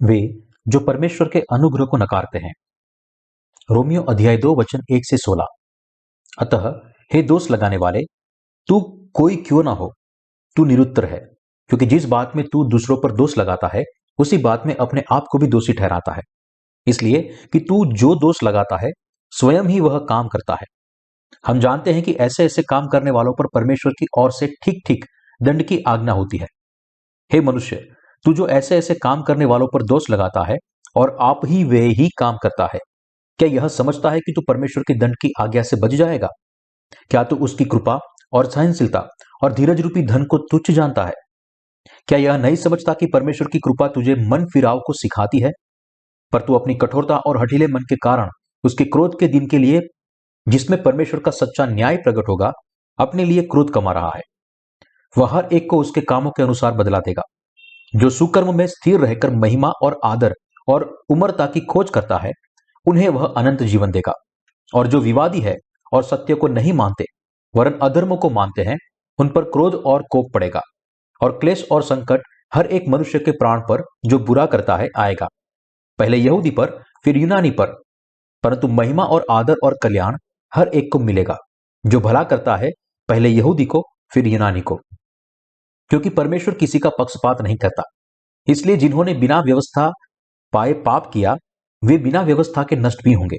वे जो परमेश्वर के अनुग्रह को नकारते हैं। रोमियो अध्याय 2 वचन 1 से 16। अतः हे दोष लगाने वाले, तू कोई क्यों ना हो, तू निरुत्तर है, क्योंकि जिस बात में तू दूसरों पर दोष लगाता है उसी बात में अपने आप को भी दोषी ठहराता है, इसलिए कि तू जो दोष लगाता है स्वयं ही वह काम करता है। हम जानते हैं कि ऐसे ऐसे काम करने वालों पर परमेश्वर की ओर से ठीक ठीक दंड की आज्ञा होती है। हे मनुष्य, तू जो ऐसे ऐसे काम करने वालों पर दोष लगाता है और आप ही वे ही काम करता है, क्या यह समझता है कि तू परमेश्वर के दंड की आज्ञा से बच जाएगा? क्या तू उसकी कृपा और सहनशीलता और धीरज रूपी धन को तुच्छ जानता है? क्या यह नहीं समझता कि परमेश्वर की कृपा तुझे मन फिराव को सिखाती है, पर तू अपनी कठोरता और हठीले मन के कारण उसके क्रोध के दिन के लिए, जिसमें परमेश्वर का सच्चा न्याय प्रकट होगा, अपने लिए क्रोध कमा रहा है। वह हर एक को उसके कामों के अनुसार बदला देगा। जो सुकर्म में स्थिर रहकर महिमा और आदर और उम्रता की खोज करता है, उन्हें वह अनंत जीवन देगा। और जो विवादी है और सत्य को नहीं मानते वरन अधर्म को मानते हैं, उन पर क्रोध और कोप पड़ेगा, और क्लेश और संकट हर एक मनुष्य के प्राण पर जो बुरा करता है आएगा, पहले यहूदी पर फिर यूनानी पर। परंतु महिमा और आदर और कल्याण हर एक को मिलेगा जो भला करता है, पहले यहूदी को फिर यूनानी को, क्योंकि परमेश्वर किसी का पक्षपात नहीं करता। इसलिए जिन्होंने बिना व्यवस्था पाए पाप किया, वे बिना व्यवस्था के नष्ट भी होंगे,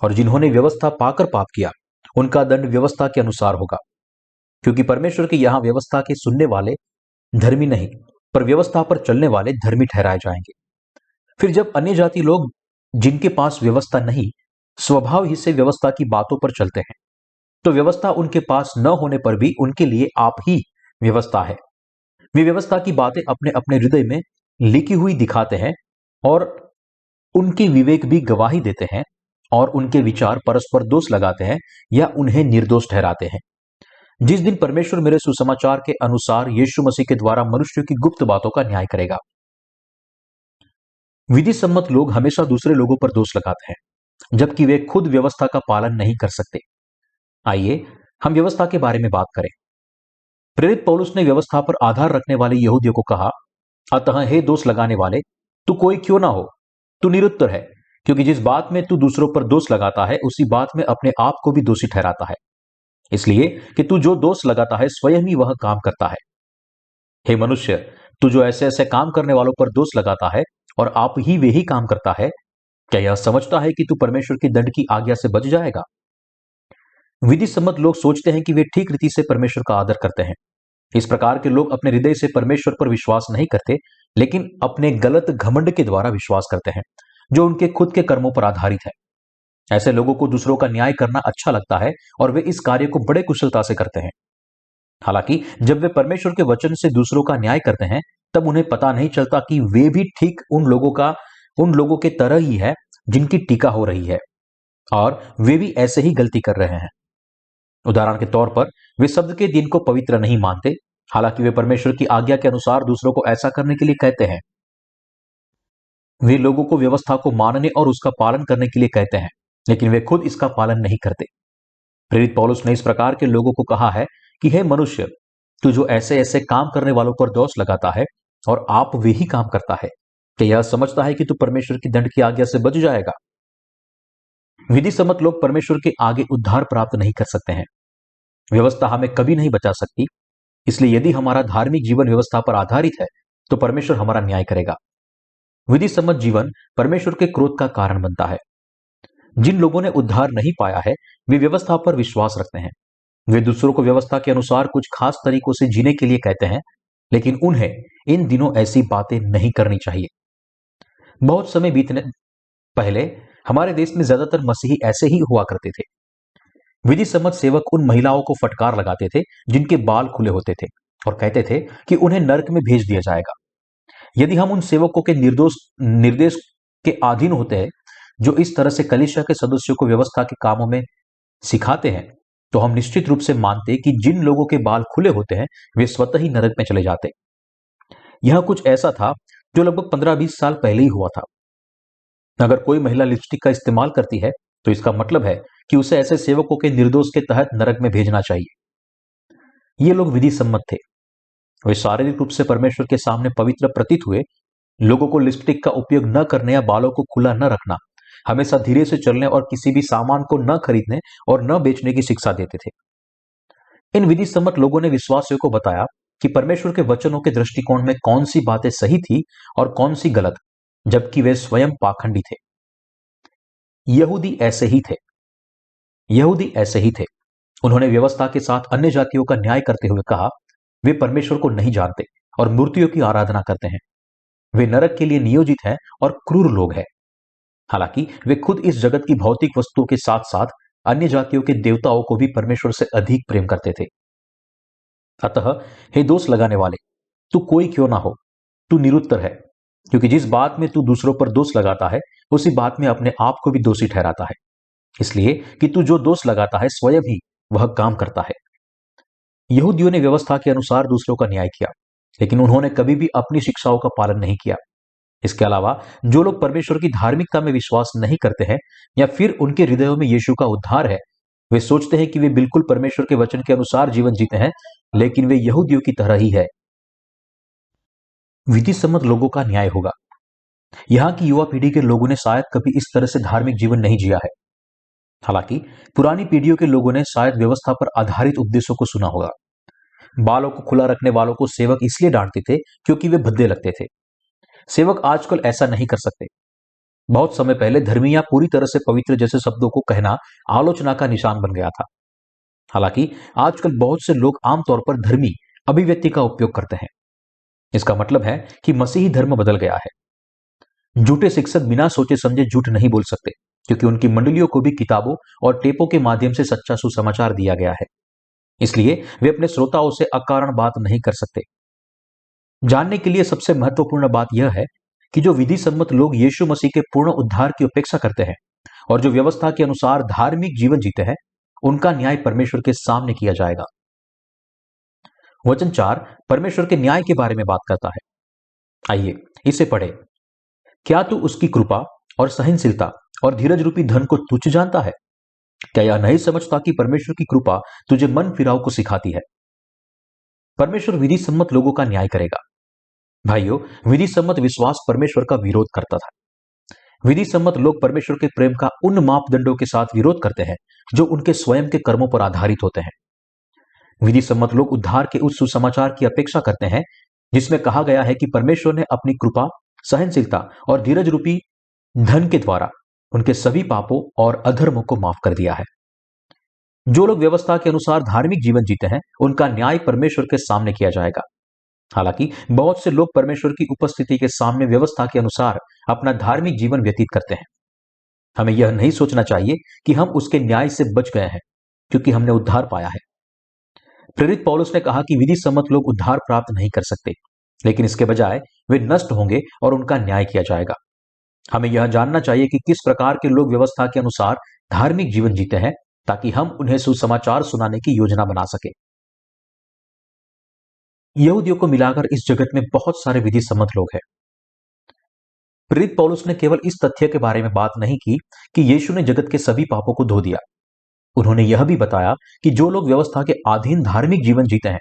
और जिन्होंने व्यवस्था पाकर पाप किया, उनका दंड व्यवस्था के अनुसार होगा। क्योंकि परमेश्वर के यहां व्यवस्था के सुनने वाले धर्मी नहीं, पर व्यवस्था पर चलने वाले धर्मी ठहराए जाएंगे। फिर जब अन्य जाति लोग, जिनके पास व्यवस्था नहीं, स्वभाव ही से व्यवस्था की बातों पर चलते हैं, तो व्यवस्था उनके पास न होने पर भी उनके लिए आप ही व्यवस्था है। वे व्यवस्था की बातें अपने अपने हृदय में लिखी हुई दिखाते हैं, और उनके विवेक भी गवाही देते हैं, और उनके विचार परस्पर दोष लगाते हैं या उन्हें निर्दोष ठहराते हैं। जिस दिन परमेश्वर मेरे सुसमाचार के अनुसार यीशु मसीह के द्वारा मनुष्य की गुप्त बातों का न्याय करेगा। विधि सम्मत लोग हमेशा दूसरे लोगों पर दोष लगाते हैं, जबकि वे खुद व्यवस्था का पालन नहीं कर सकते। आइए हम व्यवस्था के बारे में बात करें। प्रेरित पौलुस ने व्यवस्था पर आधार रखने वाले यहूदियों को कहा, अतः हे दोष लगाने वाले, तू कोई क्यों ना हो, तू निरुत्तर है, क्योंकि जिस बात में तू दूसरों पर दोष लगाता है उसी बात में अपने आप को भी दोषी ठहराता है, इसलिए कि तू जो दोष लगाता है स्वयं ही वह काम करता है। हे मनुष्य, तू जो ऐसे ऐसे काम करने वालों पर दोष लगाता है और आप ही वे ही काम करता है, क्या यह समझता है कि तू परमेश्वर की दंड की आज्ञा से बच जाएगा? विधि सम्मत लोग सोचते हैं कि वे ठीक रीति से परमेश्वर का आदर करते हैं। इस प्रकार के लोग अपने हृदय से परमेश्वर पर विश्वास नहीं करते, लेकिन अपने गलत घमंड के द्वारा विश्वास करते हैं, जो उनके खुद के कर्मों पर आधारित है। ऐसे लोगों को दूसरों का न्याय करना अच्छा लगता है और वे इस कार्य को बड़े कुशलता से करते हैं। हालांकि जब वे परमेश्वर के वचन से दूसरों का न्याय करते हैं, तब उन्हें पता नहीं चलता कि वे भी ठीक उन लोगों के तरह ही है जिनकी टीका हो रही है, और वे भी ऐसे ही गलती कर रहे हैं। उदाहरण के तौर पर, वे शब्द के दिन को पवित्र नहीं मानते, हालांकि वे परमेश्वर की आज्ञा के अनुसार दूसरों को ऐसा करने के लिए कहते हैं। वे लोगों को व्यवस्था को मानने और उसका पालन करने के लिए कहते हैं, लेकिन वे खुद इसका पालन नहीं करते। प्रेरित पौलुस ने इस प्रकार के लोगों को कहा है कि हे मनुष्य, तू जो ऐसे ऐसे काम करने वालों पर दोष लगाता है और आप वे ही काम करता है, कि यह समझता है कि तू परमेश्वर की दंड की आज्ञा से बच जाएगा। विधि सम्मत लोग परमेश्वर के आगे उद्धार प्राप्त नहीं कर सकते हैं। व्यवस्था हमें कभी नहीं बचा सकती, इसलिए यदि हमारा धार्मिक जीवन व्यवस्था पर आधारित है, तो परमेश्वर हमारा न्याय करेगा। विधि सम्मत जीवन परमेश्वर के क्रोध का कारण बनता है। जिन लोगों ने उद्धार नहीं पाया है, वे व्यवस्था पर विश्वास रखते हैं। वे दूसरों को व्यवस्था के अनुसार कुछ खास तरीकों से जीने के लिए कहते हैं, लेकिन उन्हें इन दिनों ऐसी बातें नहीं करनी चाहिए। बहुत समय बीतने पहले हमारे देश में ज्यादातर मसीही ऐसे ही हुआ करते थे। विधि सम्मत सेवक उन महिलाओं को फटकार लगाते थे जिनके बाल खुले होते थे, और कहते थे कि उन्हें नरक में भेज दिया जाएगा। यदि हम उन सेवकों के निर्दोष निर्देश के अधीन होते हैं, जो इस तरह से कलीसिया के सदस्यों को व्यवस्था के कामों में सिखाते हैं, तो हम निश्चित रूप से मानते कि जिन लोगों के बाल खुले होते हैं वे स्वतः ही नरक में चले जाते। यह कुछ ऐसा था जो लगभग 15-20 साल पहले ही हुआ था। अगर कोई महिला लिपस्टिक का इस्तेमाल करती है, तो इसका मतलब है कि उसे ऐसे सेवकों के निर्दोष के तहत नरक में भेजना चाहिए। ये लोग विधि सम्मत थे। वे शारीरिक रूप से परमेश्वर के सामने पवित्र प्रतीत हुए, लोगों को लिपस्टिक का उपयोग न करने या बालों को खुला न रखना, हमेशा धीरे से चलने और किसी भी सामान को न खरीदने और न बेचने की शिक्षा देते थे। इन विधि सम्मत लोगों ने विश्वासियों को बताया कि परमेश्वर के वचनों के दृष्टिकोण में कौन सी बातें सही थी और कौन सी गलत, जबकि वे स्वयं पाखंडी थे। यहूदी ऐसे ही थे। यहूदी ऐसे ही थे। उन्होंने व्यवस्था के साथ अन्य जातियों का न्याय करते हुए कहा, वे परमेश्वर को नहीं जानते और मूर्तियों की आराधना करते हैं। वे नरक के लिए नियोजित हैं और क्रूर लोग हैं। हालांकि वे खुद इस जगत की भौतिक वस्तुओं के साथ साथ अन्य जातियों के देवताओं को भी परमेश्वर से अधिक प्रेम करते थे। अतः हे दोष लगाने वाले, तू कोई क्यों ना हो, तू निरुत्तर है, क्योंकि जिस बात में तू दूसरों पर दोष लगाता है उसी बात में अपने आप को भी दोषी ठहराता है, इसलिए कि तू जो दोष लगाता है स्वयं ही वह काम करता है। यहूदियों ने व्यवस्था के अनुसार दूसरों का न्याय किया, लेकिन उन्होंने कभी भी अपनी शिक्षाओं का पालन नहीं किया। इसके अलावा जो लोग परमेश्वर की धार्मिकता में विश्वास नहीं करते हैं या फिर उनके हृदयों में यीशु का उद्धार है, वे सोचते हैं कि वे बिल्कुल परमेश्वर के वचन के अनुसार जीवन जीते हैं, लेकिन वे यहूदियों की तरह ही है। विधि सम्मत लोगों का न्याय होगा। यहाँ की युवा पीढ़ी के लोगों ने शायद कभी इस तरह से धार्मिक जीवन नहीं जिया है। हालांकि पुरानी पीढ़ियों के लोगों ने शायद व्यवस्था पर आधारित उपदेशों को सुना होगा। बालों को खुला रखने वालों को सेवक इसलिए डांटते थे क्योंकि वे भद्दे लगते थे। सेवक आजकल ऐसा नहीं कर सकते। बहुत समय पहले धर्मी या पूरी तरह से पवित्र जैसे शब्दों को कहना आलोचना का निशान बन गया था। हालांकि आजकल बहुत से लोग आमतौर पर धर्मी अभिव्यक्ति का उपयोग करते हैं। इसका मतलब है कि मसीही धर्म बदल गया है। झूठे शिक्षक बिना सोचे समझे झूठ नहीं बोल सकते, क्योंकि उनकी मंडलियों को भी किताबों और टेपों के माध्यम से सच्चा सुसमाचार दिया गया है। इसलिए वे अपने श्रोताओं से अकारण बात नहीं कर सकते। जानने के लिए सबसे महत्वपूर्ण बात यह है कि जो विधि सम्मत लोग यीशु मसीह के पूर्ण उद्धार की अपेक्षा करते हैं और जो व्यवस्था के अनुसार धार्मिक जीवन जीते हैं, उनका न्याय परमेश्वर के सामने किया जाएगा। वचन 4 परमेश्वर के न्याय के बारे में बात करता है। आइए इसे पढ़े। क्या तू उसकी कृपा और सहनशीलता और धीरज रूपी धन को तुच्छ जानता है? क्या यह नहीं समझता कि परमेश्वर की कृपा तुझे मन फिराव को सिखाती है? परमेश्वर विधि सम्मत लोगों का न्याय करेगा। भाइयों, विधि सम्मत विश्वास परमेश्वर का विरोध करता था। विधि सम्मत लोग परमेश्वर के प्रेम का उन मापदंडों के साथ विरोध करते हैं जो उनके स्वयं के कर्मों पर आधारित होते हैं। विधि सम्मत लोग उद्धार के उस सुसमाचार की अपेक्षा करते हैं जिसमें कहा गया है कि परमेश्वर ने अपनी कृपा, सहनशीलता और धीरज रूपी धन के द्वारा उनके सभी पापों और अधर्मों को माफ कर दिया है। जो लोग व्यवस्था के अनुसार धार्मिक जीवन जीते हैं, उनका न्याय परमेश्वर के सामने किया जाएगा। हालांकि बहुत से लोग परमेश्वर की उपस्थिति के सामने व्यवस्था के अनुसार अपना धार्मिक जीवन व्यतीत करते हैं। हमें यह नहीं सोचना चाहिए कि हम उसके न्याय से बच गए हैं, क्योंकि हमने उद्धार पाया है। प्रेरित पौलुस ने कहा कि विधि सम्मत लोग उद्धार प्राप्त नहीं कर सकते, लेकिन इसके बजाय वे नष्ट होंगे और उनका न्याय किया जाएगा। हमें यह जानना चाहिए कि किस प्रकार के लोग व्यवस्था के अनुसार धार्मिक जीवन जीते हैं, ताकि हम उन्हें सुसमाचार सुनाने की योजना बना सके। यहूदियों को मिलाकर इस जगत में बहुत सारे विधि सम्मत लोग हैं। प्रेरित पौलुस ने केवल इस तथ्य के बारे में बात नहीं की कि यीशु ने जगत के सभी पापों को धो दिया। उन्होंने यह भी बताया कि जो लोग व्यवस्था के अधीन धार्मिक जीवन जीते हैं,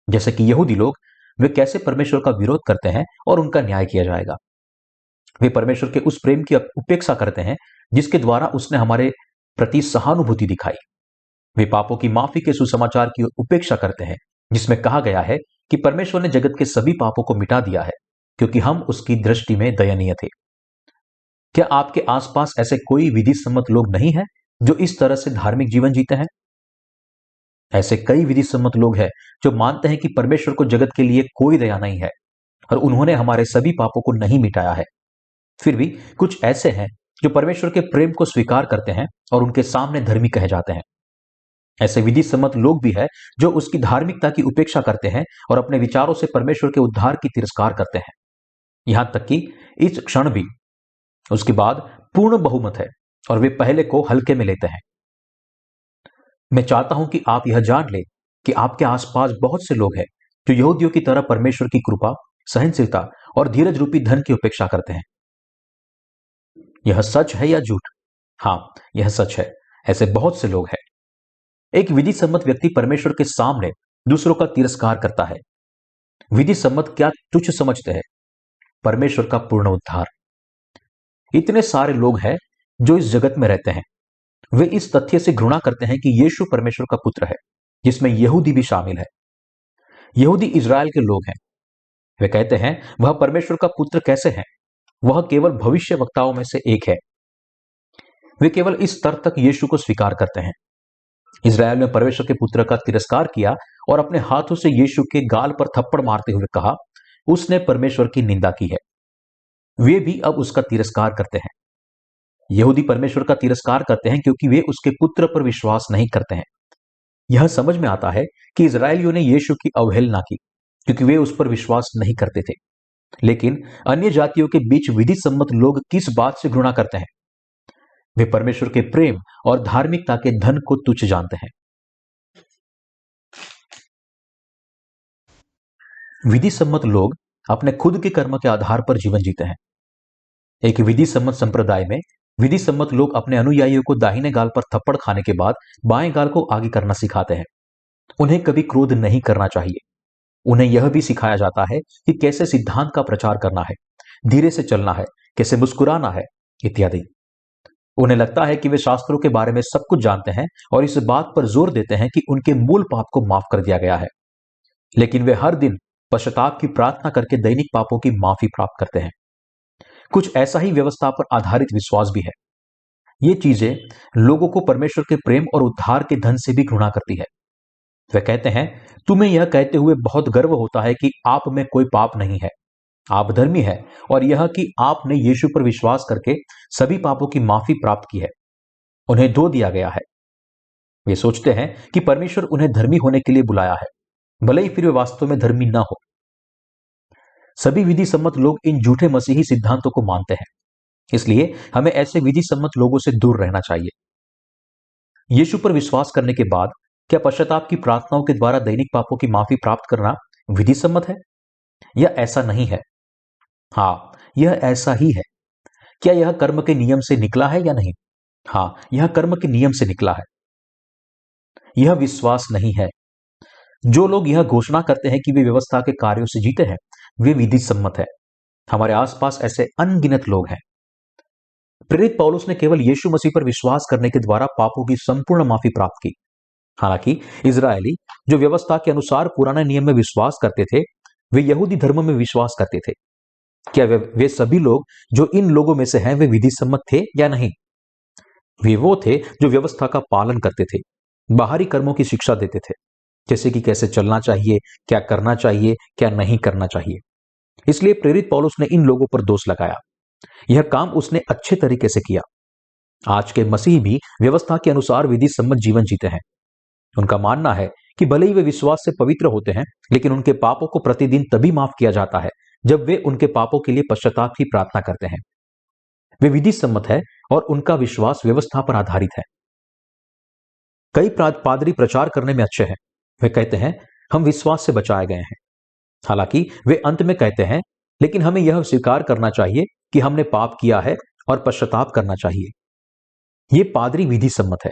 जैसे कि यहूदी लोग, वे कैसे परमेश्वर का विरोध करते हैं और उनका न्याय किया जाएगा। वे परमेश्वर के उस प्रेम की उपेक्षा करते हैं जिसके द्वारा उसने हमारे प्रति सहानुभूति दिखाई। वे पापों की माफी के सुसमाचार की उपेक्षा करते हैं जिसमें कहा गया है कि परमेश्वर ने जगत के सभी पापों को मिटा दिया है, क्योंकि हम उसकी दृष्टि में दयनीय थे। क्या आपके आसपास ऐसे कोई विधि सम्मत लोग नहीं हैं जो इस तरह से धार्मिक जीवन जीते हैं? ऐसे कई विधि सम्मत लोग हैं जो मानते हैं कि परमेश्वर को जगत के लिए कोई दया नहीं है और उन्होंने हमारे सभी पापों को नहीं मिटाया है। फिर भी कुछ ऐसे हैं जो परमेश्वर के प्रेम को स्वीकार करते हैं और उनके सामने धर्मी कहे जाते हैं। ऐसे विधि सम्मत लोग भी हैं जो उसकी धार्मिकता की उपेक्षा करते हैं और अपने विचारों से परमेश्वर के उद्धार की तिरस्कार करते हैं। यहां तक कि इस क्षण भी उसके बाद पूर्ण बहुमत है और वे पहले को हल्के में लेते हैं। मैं चाहता हूं कि आप यह जान लें कि आपके आसपास बहुत से लोग हैं जो यहूदियों की तरह परमेश्वर की कृपा, सहनशीलता और धीरज रूपी धन की उपेक्षा करते हैं। यह सच है या झूठ? हां, यह सच है। ऐसे बहुत से लोग हैं। एक विधि सम्मत व्यक्ति परमेश्वर के सामने दूसरों का तिरस्कार करता है। विधि सम्मत क्या तुच्छ समझते हैं? परमेश्वर का पूर्ण उद्धार। इतने सारे लोग हैं जो इस जगत में रहते हैं, वे इस तथ्य से घृणा करते हैं कि यीशु परमेश्वर का पुत्र है, जिसमें यहूदी भी शामिल है। यहूदी इज़राइल के लोग हैं। वे कहते हैं वह परमेश्वर का पुत्र कैसे है? वह केवल भविष्यवक्ताओं में से एक है। वे केवल इस स्तर तक यीशु को स्वीकार करते हैं। इज़राइल ने परमेश्वर के पुत्र का तिरस्कार किया और अपने हाथों से यीशु के गाल पर थप्पड़ मारते हुए कहा, उसने परमेश्वर की निंदा की है। वे भी अब उसका तिरस्कार करते हैं। यहूदी परमेश्वर का तिरस्कार करते हैं क्योंकि वे उसके पुत्र पर विश्वास नहीं करते हैं। यह समझ में आता है कि इज़राइलियों ने यीशु की अवहेलना की क्योंकि वे उस पर विश्वास नहीं करते थे। लेकिन अन्य जातियों के बीच विधि सम्मत लोग किस बात से घृणा करते हैं? वे परमेश्वर के प्रेम और धार्मिकता के धन को तुच्छ जानते हैं। विधि सम्मत लोग अपने खुद के कर्म के आधार पर जीवन जीते हैं। एक विधि सम्मत संप्रदाय में विधि सम्मत लोग अपने अनुयायियों को दाहिने गाल पर थप्पड़ खाने के बाद बाएं गाल को आगे करना सिखाते हैं। उन्हें कभी क्रोध नहीं करना चाहिए। उन्हें यह भी सिखाया जाता है कि कैसे सिद्धांत का प्रचार करना है, धीरे से चलना है, कैसे मुस्कुराना है, इत्यादि। उन्हें लगता है कि वे शास्त्रों के बारे में सब कुछ जानते हैं और इस बात पर जोर देते हैं कि उनके मूल पाप को माफ कर दिया गया है। लेकिन वे हर दिन पश्चाताप की प्रार्थना करके दैनिक पापों की माफी प्राप्त करते हैं। कुछ ऐसा ही व्यवस्था पर आधारित विश्वास भी है। ये चीजें लोगों को परमेश्वर के प्रेम और उद्धार के धन से भी घृणा करती है। वे कहते हैं, तुम्हें यह कहते हुए बहुत गर्व होता है कि आप में कोई पाप नहीं है, आप धर्मी है, और यह कि आपने यीशु पर विश्वास करके सभी पापों की माफी प्राप्त की है, उन्हें धो दिया गया है। वे सोचते हैं कि परमेश्वर उन्हें धर्मी होने के लिए बुलाया है, भले ही फिर वे वास्तव में धर्मी न हो। सभी विधि सम्मत लोग इन झूठे मसीही सिद्धांतों को मानते हैं, इसलिए हमें ऐसे विधि सम्मत लोगों से दूर रहना चाहिए। यीशु पर विश्वास करने के बाद क्या पश्चाताप की प्रार्थनाओं के द्वारा दैनिक पापों की माफी प्राप्त करना विधि सम्मत है? यह ऐसा नहीं है। हाँ, यह ऐसा ही है। क्या यह कर्म के नियम से निकला है या नहीं? हाँ, यह कर्म के नियम से निकला है। यह विश्वास नहीं है। जो लोग यह घोषणा करते हैं कि वे व्यवस्था के कार्यों से जीते हैं, वे विधि सम्मत है। हमारे आसपास ऐसे अनगिनत लोग हैं। प्रेरित पौलुस ने केवल यीशु मसीह पर विश्वास करने के द्वारा पापों की संपूर्ण माफी प्राप्त की। हालांकि इजरायली जो व्यवस्था के अनुसार पुराने नियम में विश्वास करते थे, वे यहूदी धर्म में विश्वास करते थे। क्या वे सभी लोग जो इन लोगों में से हैं, वे विधि सम्मत थे या नहीं? वे वो थे जो व्यवस्था का पालन करते थे, बाहरी कर्मों की शिक्षा देते थे, जैसे कि कैसे चलना चाहिए, क्या करना चाहिए, क्या नहीं करना चाहिए। इसलिए प्रेरित पौलुस ने इन लोगों पर दोष लगाया। यह काम उसने अच्छे तरीके से किया। आज के मसीह भी व्यवस्था के अनुसार विधि सम्मत जीवन जीते हैं। उनका मानना है कि भले ही वे विश्वास से पवित्र होते हैं, लेकिन उनके पापों को प्रतिदिन तभी माफ किया जाता है जब वे उनके पापों के लिए पश्चाताप की प्रार्थना करते हैं। वे विधि सम्मत है और उनका विश्वास व्यवस्था पर आधारित है। कई पादरी प्रचार करने में अच्छे हैं। वे कहते हैं हम विश्वास से बचाए गए हैं। हालांकि वे अंत में कहते हैं लेकिन हमें यह स्वीकार करना चाहिए कि हमने पाप किया है और पश्चाताप करना चाहिए। ये पादरी विधि सम्मत है।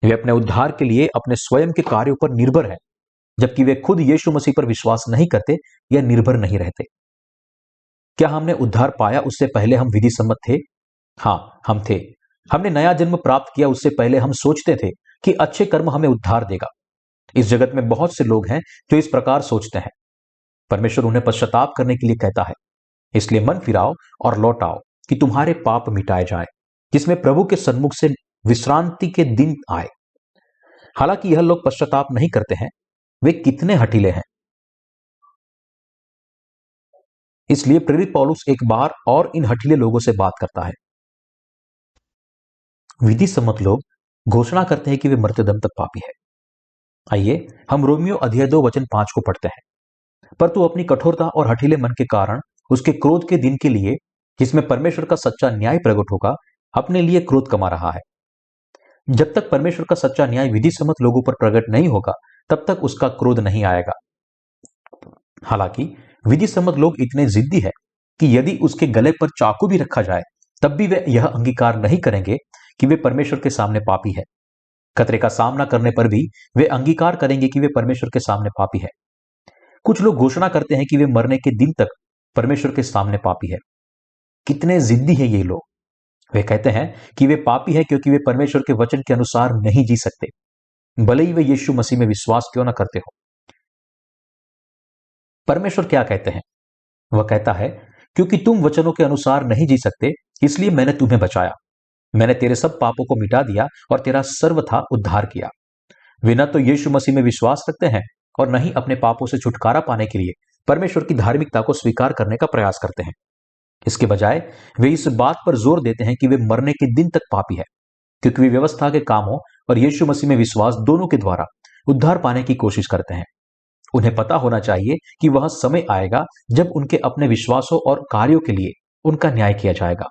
वे अपने उद्धार के लिए अपने स्वयं के कार्यों पर निर्भर है, जबकि वे खुद यीशु मसीह पर विश्वास नहीं करते या निर्भर नहीं रहते। क्या हमने उद्धार पाया उससे पहले हम विधि सम्मत थे? हाँ, हम थे। हमने नया जन्म प्राप्त किया उससे पहले हम सोचते थे कि अच्छे कर्म हमें उद्धार देगा। इस जगत में बहुत से लोग हैं जो इस प्रकार सोचते हैं। परमेश्वर उन्हें पश्चाताप करने के लिए कहता है, इसलिए मन फिराओ और लौट आओ कि तुम्हारे पाप मिटाए जाए, जिसमें प्रभु के सन्मुख से विश्रांति के दिन आए। हालांकि यह लोग पश्चाताप नहीं करते हैं। वे कितने हठीले हैं। इसलिए प्रेरित पौलुस एक बार और इन हठीले लोगों से बात करता है। विधि सम्मत लोग घोषणा करते हैं कि वे मरते दम तक पापी है। आइए हम रोमियो अध्याय 2 वचन 5 को पढ़ते हैं। पर तू अपनी कठोरता और हठीले मन के कारण उसके क्रोध के दिन के लिए, जिसमें परमेश्वर का सच्चा न्याय प्रकट होगा, अपने लिए क्रोध कमा रहा है। जब तक परमेश्वर का सच्चा न्याय विधि सम्मत लोगों पर प्रकट नहीं होगा, तब तक उसका क्रोध नहीं आएगा। हालांकि विधि सम्मत लोग इतने जिद्दी है कि यदि उसके गले पर चाकू भी रखा जाए, तब भी वे यह अंगीकार नहीं करेंगे कि वे परमेश्वर के सामने पापी है। खतरे का सामना करने पर भी वे अंगीकार करेंगे कि वे परमेश्वर के सामने पापी है। कुछ लोग घोषणा करते हैं कि वे मरने के दिन तक परमेश्वर के सामने पापी है। कितने जिद्दी है ये लोग। वे कहते हैं कि वे पापी है क्योंकि वे परमेश्वर के वचन के अनुसार नहीं जी सकते, भले ही वे यीशु मसीह में विश्वास क्यों ना करते हो। परमेश्वर क्या कहते हैं? वह कहता है, क्योंकि तुम वचनों के अनुसार नहीं जी सकते, इसलिए मैंने तुम्हें बचाया। मैंने तेरे सब पापों को मिटा दिया और तेरा सर्वथा उद्धार किया। वे न तो यीशु मसीह में विश्वास रखते हैं और न ही अपने पापों से छुटकारा पाने के लिए परमेश्वर की धार्मिकता को स्वीकार करने का प्रयास करते हैं। इसके बजाय वे इस बात पर जोर देते हैं कि वे मरने के दिन तक पापी है, क्योंकि वे व्यवस्था के कामों और यीशु मसीह में विश्वास दोनों के द्वारा उद्धार पाने की कोशिश करते हैं। उन्हें पता होना चाहिए कि वह समय आएगा जब उनके अपने विश्वासों और कार्यों के लिए उनका न्याय किया जाएगा।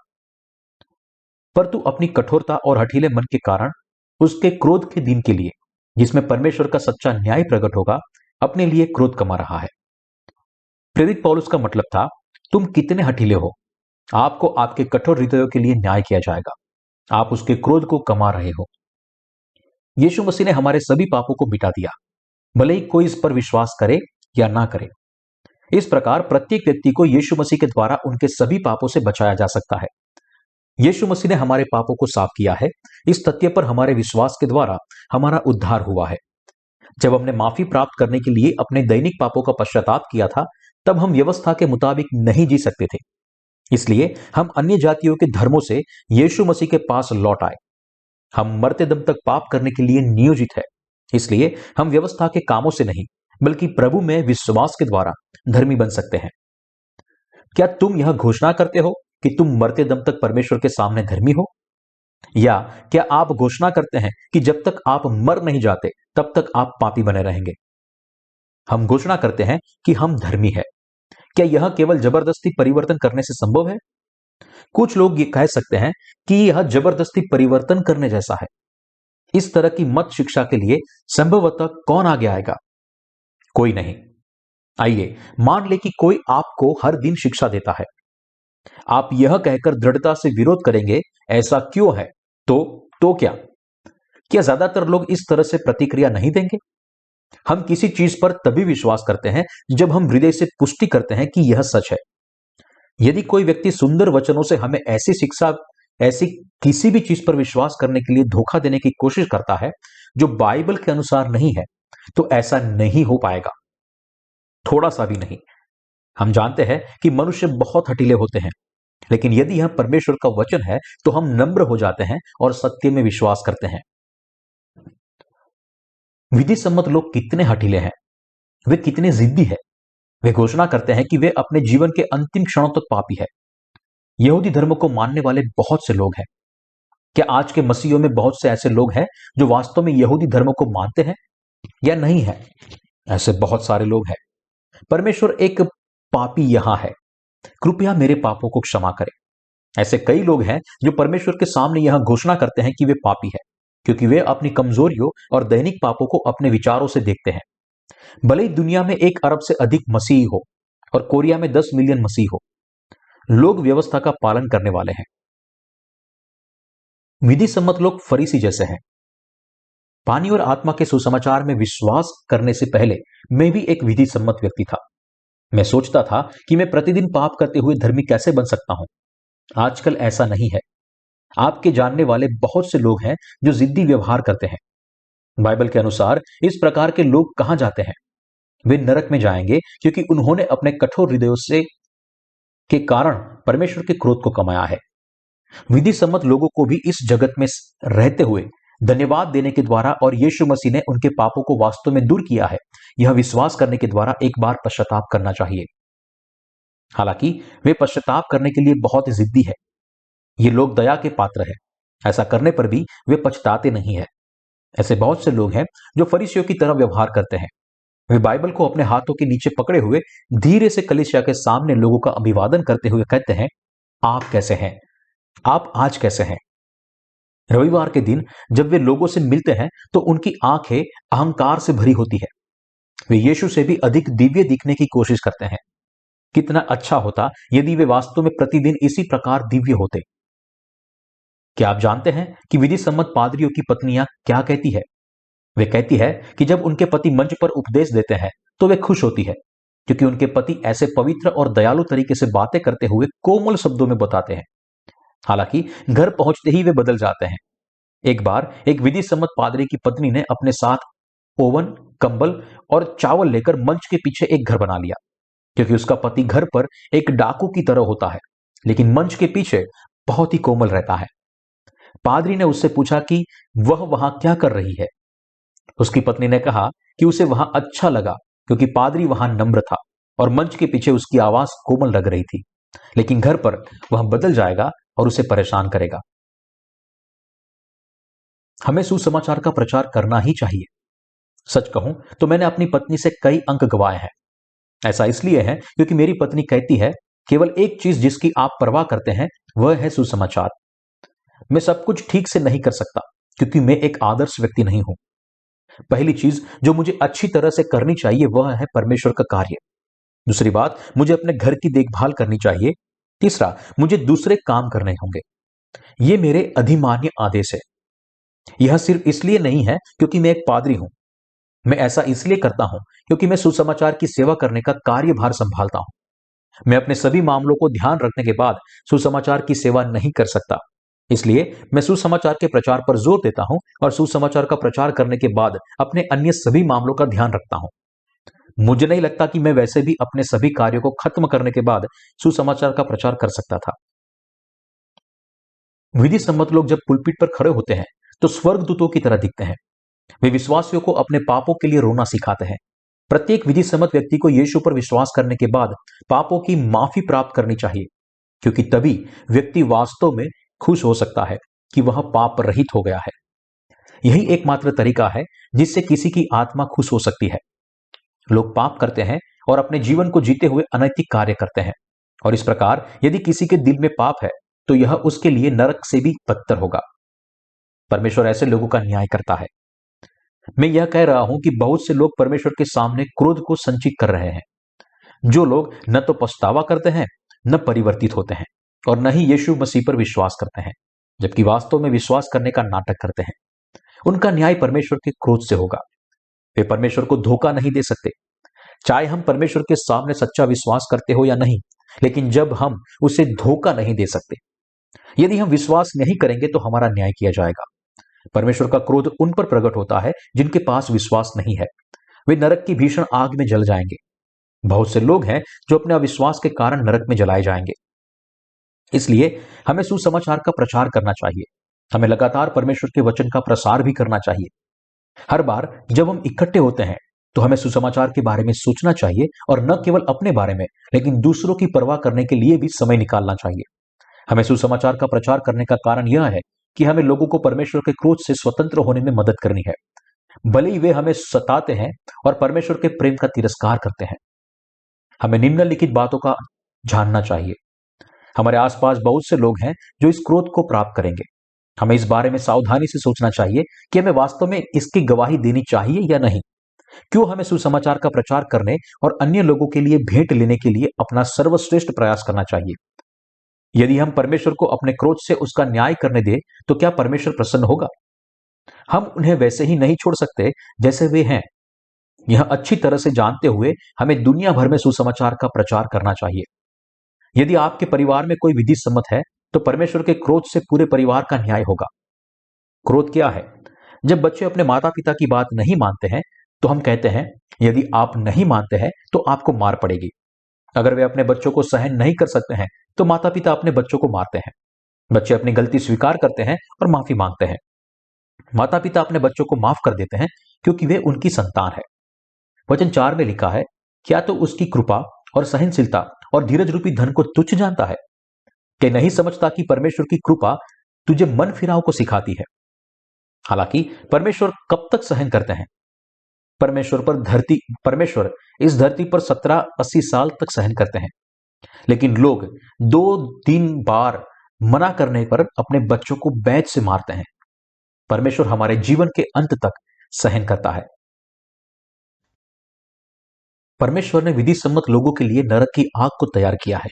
पर तू अपनी कठोरता और हठीले मन के कारण उसके क्रोध के दिन के लिए, जिसमें परमेश्वर का सच्चा न्याय प्रकट होगा, अपने लिए क्रोध कमा रहा है। प्रेरित पौलुस का मतलब था, तुम कितने हठीले हो, आपको आपके कठोर हृदयों के लिए न्याय किया जाएगा, आप उसके क्रोध को कमा रहे हो। यीशु मसीह ने हमारे सभी पापों को मिटा दिया, भले ही कोई इस पर विश्वास करे या ना करे। इस प्रकार प्रत्येक व्यक्ति को यीशु मसीह के द्वारा उनके सभी पापों से बचाया जा सकता है। यीशु मसीह ने हमारे पापों को साफ किया है। इस तथ्य पर हमारे विश्वास के द्वारा हमारा उद्धार हुआ है। जब हमने माफी प्राप्त करने के लिए अपने दैनिक पापों का पश्चाताप किया था, तब हम व्यवस्था के मुताबिक नहीं जी सकते थे। इसलिए हम अन्य जातियों के धर्मों से यीशु मसीह के पास लौट आए। हम मरते दम तक पाप करने के लिए नियोजित है। इसलिए हम व्यवस्था के कामों से नहीं, बल्कि प्रभु में विश्वास के द्वारा धर्मी बन सकते हैं। क्या तुम यह घोषणा करते हो कि तुम मरते दम तक परमेश्वर के सामने धर्मी हो? या क्या आप घोषणा करते हैं कि जब तक आप मर नहीं जाते तब तक आप पापी बने रहेंगे? हम घोषणा करते हैं कि हम धर्मी है। क्या यह केवल जबरदस्ती परिवर्तन करने से संभव है? कुछ लोग ये कह सकते हैं कि यह जबरदस्ती परिवर्तन करने जैसा है। इस तरह की मत शिक्षा के लिए संभवतः कौन आगे आएगा? कोई नहीं। आइए मान ले कि कोई आपको हर दिन शिक्षा देता है। आप यह कहकर दृढ़ता से विरोध करेंगे, ऐसा क्यों है? तो क्या ज्यादातर लोग इस तरह से प्रतिक्रिया नहीं देंगे? हम किसी चीज पर तभी विश्वास करते हैं जब हम हृदय से पुष्टि करते हैं कि यह सच है। यदि कोई व्यक्ति सुंदर वचनों से हमें ऐसी शिक्षा, ऐसी किसी भी चीज पर विश्वास करने के लिए धोखा देने की कोशिश करता है जो बाइबल के अनुसार नहीं है, तो ऐसा नहीं हो पाएगा, थोड़ा सा भी नहीं। हम जानते हैं कि मनुष्य बहुत हठीले होते हैं, लेकिन यदि यह परमेश्वर का वचन है तो हम नम्र हो जाते हैं और सत्य में विश्वास करते हैं। विधि सम्मत लोग कितने हठीले हैं, वे कितने जिद्दी है। वे घोषणा करते हैं कि वे अपने जीवन के अंतिम क्षणों तक पापी है। यहूदी धर्म को मानने वाले बहुत से लोग हैं। क्या आज के मसीहियों में बहुत से ऐसे लोग हैं जो वास्तव में यहूदी धर्म को मानते हैं या नहीं है? ऐसे बहुत सारे लोग हैं। परमेश्वर एक पापी यहां है, कृपया मेरे पापों को क्षमा करें। ऐसे कई लोग हैं जो परमेश्वर के सामने यह घोषणा करते हैं कि वे पापी है, क्योंकि वे अपनी कमजोरियों और दैनिक पापों को अपने विचारों से देखते हैं। भले ही दुनिया में 1 अरब से अधिक मसीही हो और कोरिया में 10 मिलियन मसीह हो, लोग व्यवस्था का पालन करने वाले हैं। विधि सम्मत लोग फरीसी जैसे हैं। पानी और आत्मा के सुसमाचार में विश्वास करने से पहले मैं भी एक विधि सम्मत व्यक्ति था। मैं सोचता था कि मैं प्रतिदिन पाप करते हुए धर्मी कैसे बन सकता हूं। आजकल ऐसा नहीं है। आपके जानने वाले बहुत से लोग हैं जो जिद्दी व्यवहार करते हैं। बाइबल के अनुसार इस प्रकार के लोग कहां जाते हैं? वे नरक में जाएंगे, क्योंकि उन्होंने अपने कठोर हृदयों से के कारण परमेश्वर के क्रोध को कमाया है। विधि सम्मत लोगों को भी इस जगत में रहते हुए धन्यवाद देने के द्वारा और यीशु मसीह ने उनके पापों को वास्तव में दूर किया है, यह विश्वास करने के द्वारा एक बार पश्चाताप करना चाहिए। हालांकि वे पश्चाताप करने के लिए बहुत जिद्दी है। ये लोग दया के पात्र है। ऐसा करने पर भी वे पछताते नहीं है। ऐसे बहुत से लोग हैं जो फरीसियों की तरह व्यवहार करते हैं। वे बाइबल को अपने हाथों के नीचे पकड़े हुए धीरे से कलीसिया के सामने लोगों का अभिवादन करते हुए कहते हैं, आप कैसे हैं? आप आज कैसे हैं? रविवार के दिन जब वे लोगों से मिलते हैं तो उनकी आंखें अहंकार से भरी होती है। वे यीशु से भी अधिक दिव्य दिखने की कोशिश करते हैं। कितना अच्छा होता यदि वे वास्तव में प्रतिदिन इसी प्रकार दिव्य होते। क्या आप जानते हैं कि विधि सम्मत पादरियों की पत्नियां क्या कहती है? वे कहती है कि जब उनके पति मंच पर उपदेश देते हैं तो वे खुश होती है। क्योंकि उनके पति ऐसे पवित्र और दयालु तरीके से बातें करते हुए कोमल शब्दों में बताते हैं। हालांकि घर पहुंचते ही वे बदल जाते हैं। एक बार एक विधि सम्मत पादरी की पत्नी ने अपने साथ ओवन, कंबल और चावल लेकर मंच के पीछे एक घर बना लिया, क्योंकि उसका पति घर पर एक डाकू की तरह होता है, लेकिन मंच के पीछे बहुत ही कोमल रहता है। पादरी ने उससे पूछा कि वह वहां क्या कर रही है। उसकी पत्नी ने कहा कि उसे वहां अच्छा लगा, क्योंकि पादरी वहां नम्र था और मंच के पीछे उसकी आवाज कोमल लग रही थी, लेकिन घर पर वह बदल जाएगा और उसे परेशान करेगा। हमें सुसमाचार का प्रचार करना ही चाहिए। सच कहूं तो मैंने अपनी पत्नी से कई अंक गंवाए हैं। ऐसा इसलिए है क्योंकि मेरी पत्नी कहती है, केवल एक चीज जिसकी आप परवाह करते हैं वह है सुसमाचार। मैं सब कुछ ठीक से नहीं कर सकता, क्योंकि मैं एक आदर्श व्यक्ति नहीं हूं। पहली चीज जो मुझे अच्छी तरह से करनी चाहिए वह है परमेश्वर का कार्य। दूसरी बात, मुझे अपने घर की देखभाल करनी चाहिए। तीसरा, मुझे दूसरे काम करने होंगे। ये मेरे अधिमान्य आदेश है। यह सिर्फ इसलिए नहीं है क्योंकि मैं एक पादरी हूं। मैं ऐसा इसलिए करता हूं क्योंकि मैं सुसमाचार की सेवा करने का कार्यभार संभालता हूं। मैं अपने सभी मामलों को ध्यान रखने के बाद सुसमाचार की सेवा नहीं कर सकता। इसलिए मैं सुसमाचार के प्रचार पर जोर देता हूं और सुसमाचार का प्रचार करने के बाद अपने अन्य सभी मामलों का ध्यान रखता हूं। मुझे नहीं लगता कि मैं वैसे भी अपने सभी कार्यों को खत्म करने के बाद सुसमाचार का प्रचार कर सकता था। विधि सम्मत लोग जब पुलपिट पर खड़े होते हैं तो स्वर्गदूतों की तरह दिखते हैं। वे विश्वासियों को अपने पापों के लिए रोना सिखाते हैं। प्रत्येक विधि सम्मत व्यक्ति को यीशु पर विश्वास करने के बाद पापों की माफी प्राप्त करनी चाहिए, क्योंकि तभी व्यक्ति वास्तव में खुश हो सकता है कि वह पाप रहित हो गया है। यही एकमात्र तरीका है जिससे किसी की आत्मा खुश हो सकती है। लोग पाप करते हैं और अपने जीवन को जीते हुए अनैतिक कार्य करते हैं, और इस प्रकार यदि किसी के दिल में पाप है तो यह उसके लिए नरक से भी बदतर होगा। परमेश्वर ऐसे लोगों का न्याय करता है। मैं यह कह रहा हूं कि बहुत से लोग परमेश्वर के सामने क्रोध को संचित कर रहे हैं। जो लोग न तो पछतावा करते हैं, न परिवर्तित होते हैं, और न ही यीशु मसीह पर विश्वास करते हैं, जबकि वास्तव में विश्वास करने का नाटक करते हैं, उनका न्याय परमेश्वर के क्रोध से होगा। वे परमेश्वर को धोखा नहीं दे सकते। चाहे हम परमेश्वर के सामने सच्चा विश्वास करते हो या नहीं, लेकिन जब हम उसे धोखा नहीं दे सकते। यदि हम विश्वास नहीं करेंगे तो हमारा न्याय किया जाएगा। परमेश्वर का क्रोध उन पर प्रकट होता है जिनके पास विश्वास नहीं है। वे नरक की भीषण आग में जल जाएंगे। बहुत से लोग हैं जो अपने अविश्वास के कारण नरक में जलाए जाएंगे। इसलिए हमें सुसमाचार का प्रचार करना चाहिए। हमें लगातार परमेश्वर के वचन का प्रसार भी करना चाहिए। हर बार जब हम इकट्ठे होते हैं तो हमें सुसमाचार के बारे में सोचना चाहिए, और न केवल अपने बारे में लेकिन दूसरों की परवाह करने के लिए भी समय निकालना चाहिए। हमें सुसमाचार का प्रचार करने का कारण यह है कि हमें लोगों को परमेश्वर के क्रोध से स्वतंत्र होने में मदद करनी है, भले ही वे हमें सताते हैं और परमेश्वर के प्रेम का तिरस्कार करते हैं। हमें निम्नलिखित बातों का जानना चाहिए। हमारे आसपास बहुत से लोग हैं जो इस क्रोध को प्राप्त करेंगे। हमें इस बारे में सावधानी से सोचना चाहिए कि हमें वास्तव में इसकी गवाही देनी चाहिए या नहीं। क्यों हमें सुसमाचार का प्रचार करने और अन्य लोगों के लिए भेंट लेने के लिए अपना सर्वश्रेष्ठ प्रयास करना चाहिए। यदि हम परमेश्वर को अपने क्रोध से उसका न्याय करने दें तो क्या परमेश्वर प्रसन्न होगा? हम उन्हें वैसे ही नहीं छोड़ सकते जैसे वे हैं। यह अच्छी तरह से जानते हुए हमें दुनिया भर में सुसमाचार का प्रचार करना चाहिए। यदि आपके परिवार में कोई विधि सम्मत है तो परमेश्वर के क्रोध से पूरे परिवार का न्याय होगा। क्रोध क्या है? जब बच्चे अपने माता पिता की बात नहीं मानते हैं तो हम कहते हैं, यदि आप नहीं मानते हैं तो आपको मार पड़ेगी। अगर वे अपने बच्चों को सहन नहीं कर सकते हैं तो माता पिता अपने बच्चों को मारते हैं। बच्चे अपनी गलती स्वीकार करते हैं और माफी मांगते हैं। माता पिता अपने बच्चों को माफ कर देते हैं क्योंकि वे उनकी संतान है। वचन 4 में लिखा है, क्या तो उसकी कृपा और सहनशीलता और धीरज रूपी धन को तुच्छ जानता है? कि नहीं समझता कि परमेश्वर की कृपा तुझे मन फिराव को सिखाती है। हालांकि परमेश्वर कब तक सहन करते हैं? परमेश्वर इस धरती पर 70-80 साल तक सहन करते हैं, लेकिन लोग 2-3 बार मना करने पर अपने बच्चों को बैंच से मारते हैं। परमेश्वर हमारे जीवन के अंत तक सहन करता है। परमेश्वर ने विधि सम्मत लोगों के लिए नरक की आग को तैयार किया है।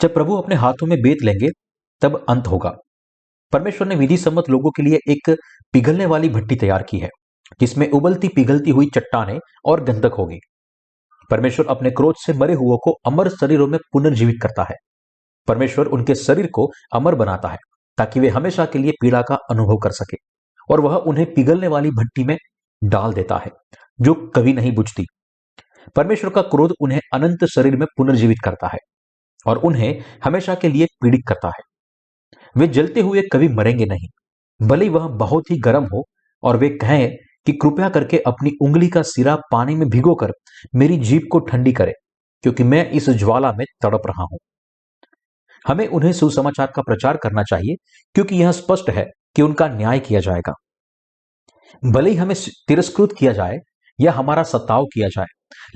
जब प्रभु अपने हाथों में बेत लेंगे तब अंत होगा। परमेश्वर ने विधि सम्मत लोगों के लिए एक पिघलने वाली भट्टी तैयार की है, जिसमें उबलती पिघलती हुई चट्टानें और गंधक होगी। परमेश्वर अपने क्रोध से मरे हुओं को अमर शरीरों में पुनर्जीवित करता है। परमेश्वर उनके शरीर को अमर बनाता है ताकि वे हमेशा के लिए पीड़ा का अनुभव कर सके, और वह उन्हें पिघलने वाली भट्टी में डाल देता है जो कभी नहीं बुझती। परमेश्वर का क्रोध उन्हें अनंत शरीर में पुनर्जीवित करता है और उन्हें हमेशा के लिए पीड़ित करता है। वे जलते हुए कभी मरेंगे नहीं, भले ही वह बहुत ही गर्म हो और वे कहें कि कृपया करके अपनी उंगली का सिरा पानी में भिगोकर मेरी जीभ को ठंडी करे, क्योंकि मैं इस ज्वाला में तड़प रहा हूं। हमें उन्हें सुसमाचार का प्रचार करना चाहिए, क्योंकि यह स्पष्ट है कि उनका न्याय किया जाएगा। भले ही हमें तिरस्कृत किया जाए या हमारा सताव किया जाए,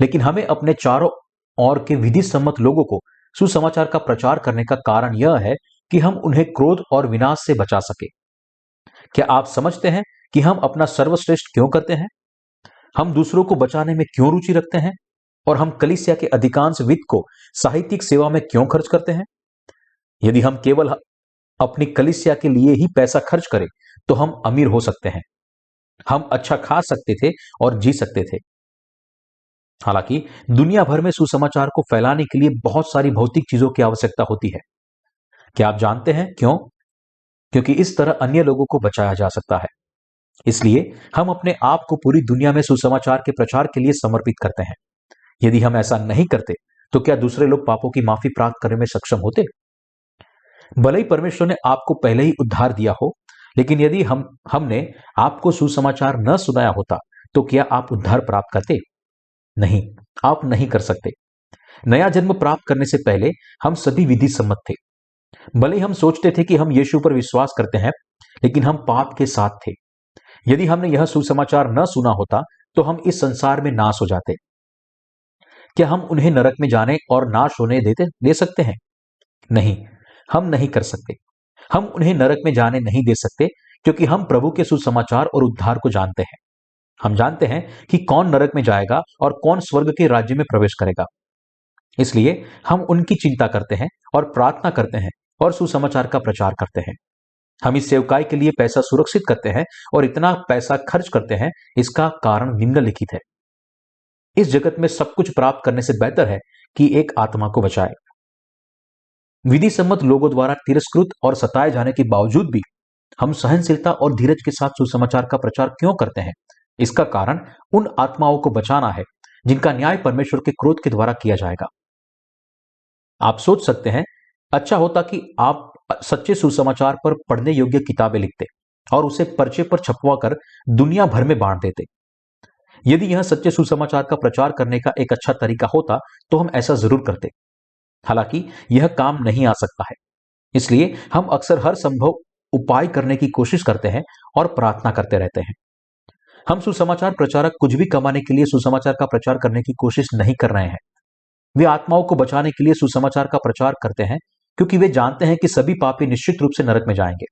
लेकिन हमें अपने चारों ओर के विधि सम्मत लोगों को सुसमाचार का प्रचार करने का कारण यह है कि हम उन्हें क्रोध और विनाश से बचा सके। क्या आप समझते हैं कि हम अपना सर्वश्रेष्ठ क्यों करते हैं? हम दूसरों को बचाने में क्यों रुचि रखते हैं? और हम कलीसिया के अधिकांश वित्त को साहित्यिक सेवा में क्यों खर्च करते हैं? यदि हम केवल अपनी कलीसिया के लिए ही पैसा खर्च करें तो हम अमीर हो सकते हैं। हम अच्छा खा सकते थे और जी सकते थे। हालांकि दुनिया भर में सुसमाचार को फैलाने के लिए बहुत सारी भौतिक चीजों की आवश्यकता होती है। क्या आप जानते हैं क्यों? क्योंकि इस तरह अन्य लोगों को बचाया जा सकता है। इसलिए हम अपने आप को पूरी दुनिया में सुसमाचार के प्रचार के लिए समर्पित करते हैं। यदि हम ऐसा नहीं करते तो क्या दूसरे लोग पापों की माफी प्राप्त करने में सक्षम होते? भले ही परमेश्वर ने आपको पहले ही उद्धार दिया हो, लेकिन यदि हमने आपको सुसमाचार न सुनाया होता तो क्या आप उद्धार प्राप्त करते? नहीं, आप नहीं कर सकते। नया जन्म प्राप्त करने से पहले हम सभी विधि सम्मत थे। भले ही हम सोचते थे कि हम यीशु पर विश्वास करते हैं, लेकिन हम पाप के साथ थे। यदि हमने यह सुसमाचार न सुना होता तो हम इस संसार में नाश हो जाते। क्या हम उन्हें नरक में जाने और नाश होने दे सकते हैं? नहीं, हम नहीं कर सकते। हम उन्हें नरक में जाने नहीं दे सकते, क्योंकि हम प्रभु के सुसमाचार और उद्धार को जानते हैं। हम जानते हैं कि कौन नरक में जाएगा और कौन स्वर्ग के राज्य में प्रवेश करेगा। इसलिए हम उनकी चिंता करते हैं और प्रार्थना करते हैं और सुसमाचार का प्रचार करते हैं। हम इस सेवकाई के लिए पैसा सुरक्षित करते हैं और इतना पैसा खर्च करते हैं। इसका कारण निम्नलिखित है। इस जगत में सब कुछ प्राप्त करने से बेहतर है कि एक आत्मा को बचाए। विधि सम्मत लोगों द्वारा तिरस्कृत और सताए जाने के बावजूद भी हम सहनशीलता और धीरज के साथ सुसमाचार का प्रचार क्यों करते हैं? इसका कारण उन आत्माओं को बचाना है जिनका न्याय परमेश्वर के क्रोध के द्वारा किया जाएगा। आप सोच सकते हैं, अच्छा होता कि आप सच्चे सुसमाचार पर पढ़ने योग्य किताबें लिखते और उसे पर्चे पर छपवा कर दुनिया भर में बांट देते। यदि यह सच्चे सुसमाचार का प्रचार करने का एक अच्छा तरीका होता तो हम ऐसा जरूर करते। हालांकि यह काम नहीं आ सकता है, इसलिए हम अक्सर हर संभव उपाय करने की कोशिश करते हैं और प्रार्थना करते रहते हैं। हम सुसमाचार प्रचारक कुछ भी कमाने के लिए सुसमाचार का प्रचार करने की कोशिश नहीं कर रहे हैं। वे आत्माओं को बचाने के लिए सुसमाचार का प्रचार करते हैं, क्योंकि वे जानते हैं कि सभी पापी निश्चित रूप से नरक में जाएंगे।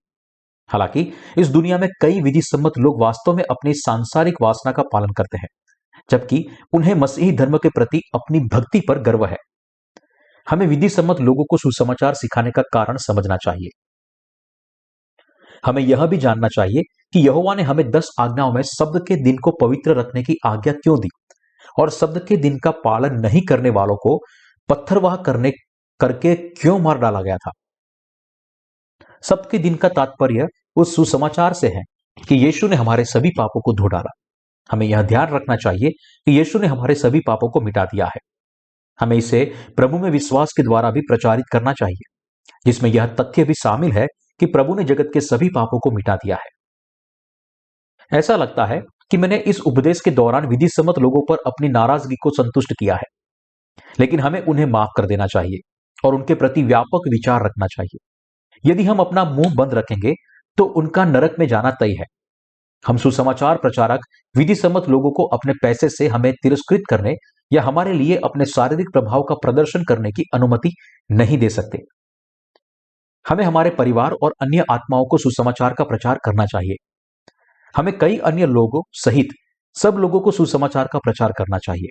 हालांकि इस दुनिया में कई विधि सम्मत लोग वास्तव में अपनी सांसारिक वासना का पालन करते हैं, जबकि उन्हें मसीही धर्म के प्रति अपनी भक्ति पर गर्व है। हमें विधि सम्मत लोगों को सुसमाचार सिखाने का कारण समझना चाहिए। हमें यह भी जानना चाहिए कि यहोवा ने हमें 10 आज्ञाओं में शब्द के दिन को पवित्र रखने की आज्ञा क्यों दी, और शब्द के दिन का पालन नहीं करने वालों को पत्थरवाह करके क्यों मार डाला गया था। शब्द के दिन का तात्पर्य उस सुसमाचार से है कि यीशु ने हमारे सभी पापों को धो डाला। हमें यह ध्यान रखना चाहिए कि यीशु ने हमारे सभी पापों को मिटा दिया है। हमें इसे प्रभु में विश्वास के द्वारा भी प्रचारित करना चाहिए, जिसमें यह तथ्य भी शामिल है कि प्रभु ने जगत के सभी पापों को मिटा दिया है। ऐसा लगता है कि मैंने इस उपदेश के दौरान विधि सम्मत लोगों पर अपनी नाराजगी को संतुष्ट किया है, लेकिन हमें उन्हें माफ कर देना चाहिए और उनके प्रति व्यापक विचार रखना चाहिए। यदि हम अपना मुंह बंद रखेंगे तो उनका नरक में जाना तय है। हम सुसमाचार प्रचारक विधि सम्मत लोगों को अपने पैसे से हमें तिरस्कृत करने या हमारे लिए अपने शारीरिक प्रभाव का प्रदर्शन करने की अनुमति नहीं दे सकते। हमें हमारे परिवार और अन्य आत्माओं को सुसमाचार का प्रचार करना चाहिए। हमें कई अन्य लोगों सहित सब लोगों को सुसमाचार का प्रचार करना चाहिए।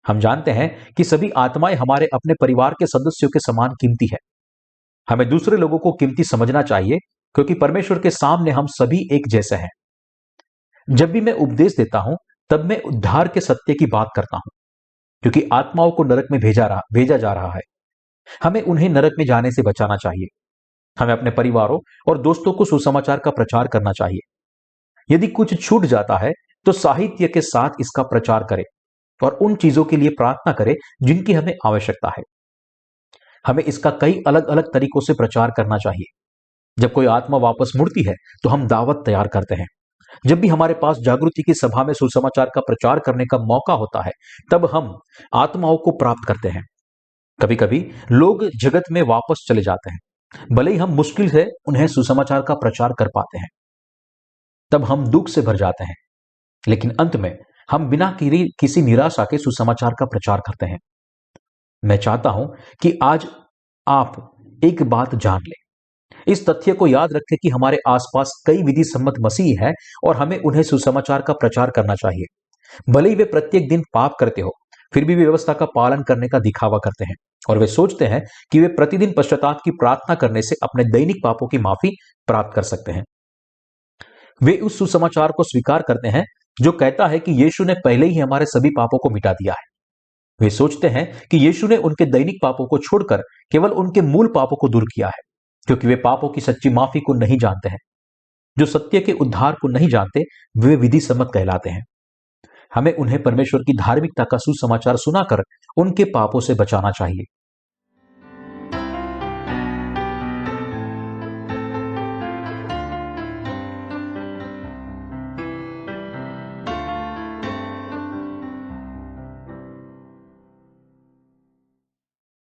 हम जानते हैं कि सभी आत्माएं हमारे अपने परिवार के सदस्यों के समान कीमती है। हमें दूसरे लोगों को कीमती समझना चाहिए, क्योंकि परमेश्वर के सामने हम सभी एक जैसे हैं। जब भी मैं उपदेश देता हूं तब मैं उद्धार के सत्य की बात करता हूं। क्योंकि आत्माओं को नरक में भेजा जा रहा है। हमें उन्हें नरक में जाने से बचाना चाहिए। हमें अपने परिवारों और दोस्तों को सुसमाचार का प्रचार करना चाहिए। यदि कुछ छूट जाता है तो साहित्य के साथ इसका प्रचार करें और उन चीजों के लिए प्रार्थना करें जिनकी हमें आवश्यकता है। हमें इसका कई अलग अलग तरीकों से प्रचार करना चाहिए। जब कोई आत्मा वापस मुड़ती है तो हम दावत तैयार करते हैं। जब भी हमारे पास जागृति की सभा में सुसमाचार का प्रचार करने का मौका होता है, तब हम आत्माओं को प्राप्त करते हैं। कभी कभी लोग जगत में वापस चले जाते हैं, भले ही हम मुश्किल से उन्हें सुसमाचार का प्रचार कर पाते हैं। तब हम दुख से भर जाते हैं, लेकिन अंत में हम बिना किसी निराशा के सुसमाचार का प्रचार करते हैं। मैं चाहता हूं कि आज आप एक बात जान लें। इस तथ्य को याद रखें कि हमारे आसपास कई विधि सम्मत मसीही हैं और हमें उन्हें सुसमाचार का प्रचार करना चाहिए। भले ही वे प्रत्येक दिन पाप करते हो, फिर भी वे व्यवस्था का पालन करने का दिखावा करते हैं और वे सोचते हैं कि वे प्रतिदिन पश्चाताप की प्रार्थना करने से अपने दैनिक पापों की माफी प्राप्त कर सकते हैं। वे उस सुसमाचार को स्वीकार करते हैं जो कहता है कि यीशु ने पहले ही हमारे सभी पापों को मिटा दिया है। वे सोचते हैं कि यीशु ने उनके दैनिक पापों को छोड़कर केवल उनके मूल पापों को दूर किया है, क्योंकि वे पापों की सच्ची माफी को नहीं जानते हैं। जो सत्य के उद्धार को नहीं जानते, वे विधि सम्मत कहलाते हैं। हमें उन्हें परमेश्वर की धार्मिकता का सुसमाचार सुनाकर उनके पापों से बचाना चाहिए।